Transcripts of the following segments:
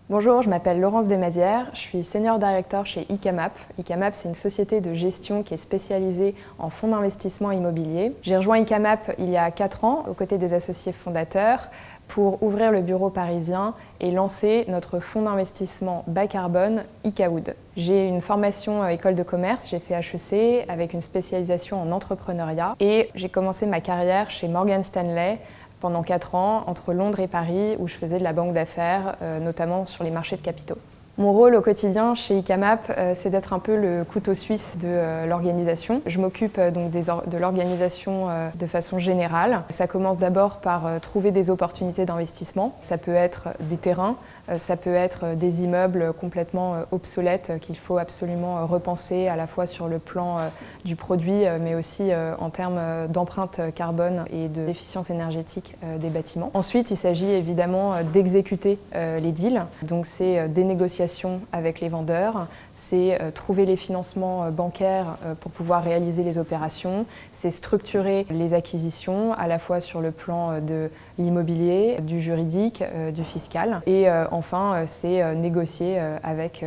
Bonjour, je m'appelle Laurence Desmazières, je suis Senior Director chez ICAMAP. ICAMAP, c'est une société de gestion qui est spécialisée en fonds d'investissement immobilier. J'ai rejoint ICAMAP il y a 4 ans, aux côtés des associés fondateurs, pour ouvrir le bureau parisien et lancer notre fonds d'investissement bas carbone, ICAWOOD. J'ai une formation école de commerce, j'ai fait HEC avec une spécialisation en entrepreneuriat et j'ai commencé ma carrière chez Morgan Stanley pendant 4 ans, entre Londres et Paris, où je faisais de la banque d'affaires, notamment sur les marchés de capitaux. Mon rôle au quotidien chez ICAMAP, c'est d'être un peu le couteau suisse de l'organisation. Je m'occupe donc de l'organisation de façon générale. Ça commence d'abord par trouver des opportunités d'investissement. Ça peut être des terrains, ça peut être des immeubles complètement obsolètes qu'il faut absolument repenser à la fois sur le plan du produit, mais aussi en termes d'empreinte carbone et d'efficience énergétique des bâtiments. Ensuite, il s'agit évidemment d'exécuter les deals. Donc c'est des négociations avec les vendeurs, c'est trouver les financements bancaires pour pouvoir réaliser les opérations, c'est structurer les acquisitions à la fois sur le plan de l'immobilier, du juridique, du fiscal et enfin c'est négocier avec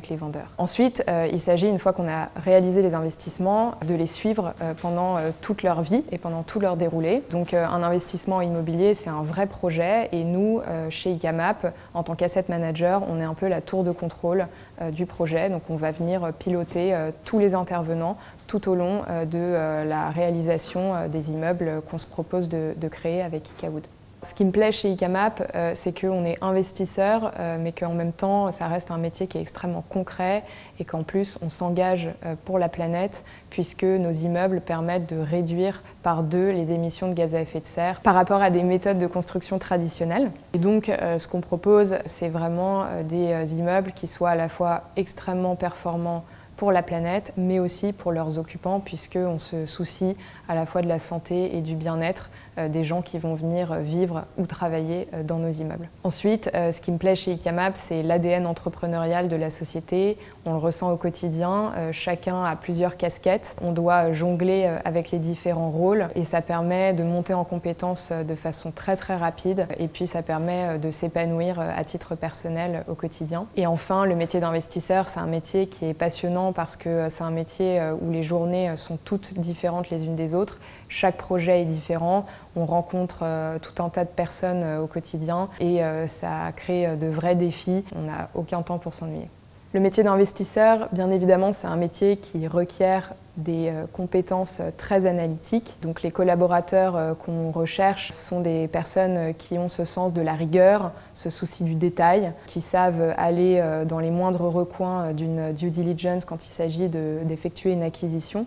les vendeurs. Ensuite, il s'agit, une fois qu'on a réalisé les investissements, de les suivre pendant toute leur vie et pendant tout leur déroulé. Donc un investissement immobilier, c'est un vrai projet et nous, chez ICAMAP, en tant qu'asset manager, on est un peu la tour de contrôle du projet. Donc on va venir piloter tous les intervenants tout au long de la réalisation des immeubles qu'on se propose de créer avec ICAWOOD. Ce qui me plaît chez ICAMAP, c'est qu'on est investisseur, mais qu'en même temps, ça reste un métier qui est extrêmement concret et qu'en plus, on s'engage pour la planète puisque nos immeubles permettent de réduire par 2 les émissions de gaz à effet de serre par rapport à des méthodes de construction traditionnelles. Et donc, ce qu'on propose, c'est vraiment des immeubles qui soient à la fois extrêmement performants pour la planète, mais aussi pour leurs occupants, puisqu'on se soucie à la fois de la santé et du bien-être des gens qui vont venir vivre ou travailler dans nos immeubles. Ensuite, ce qui me plaît chez ICAMAP, c'est l'ADN entrepreneurial de la société. On le ressent au quotidien, chacun a plusieurs casquettes. On doit jongler avec les différents rôles et ça permet de monter en compétences de façon très rapide et puis ça permet de s'épanouir à titre personnel au quotidien. Et enfin, le métier d'investisseur, c'est un métier qui est passionnant parce que c'est un métier où les journées sont toutes différentes les unes des autres. Chaque projet est différent, on rencontre tout un tas de personnes au quotidien et ça crée de vrais défis. On n'a aucun temps pour s'ennuyer. Le métier d'investisseur, bien évidemment, c'est un métier qui requiert des compétences très analytiques. Donc les collaborateurs qu'on recherche sont des personnes qui ont ce sens de la rigueur, ce souci du détail, qui savent aller dans les moindres recoins d'une due diligence quand il s'agit d'effectuer une acquisition.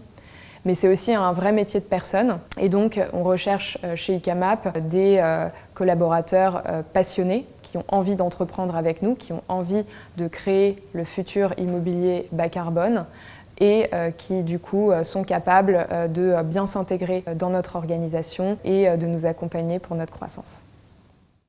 Mais c'est aussi un vrai métier de personne. Et donc, on recherche chez ICAMAP des collaborateurs passionnés qui ont envie d'entreprendre avec nous, qui ont envie de créer le futur immobilier bas carbone et qui, du coup, sont capables de bien s'intégrer dans notre organisation et de nous accompagner pour notre croissance.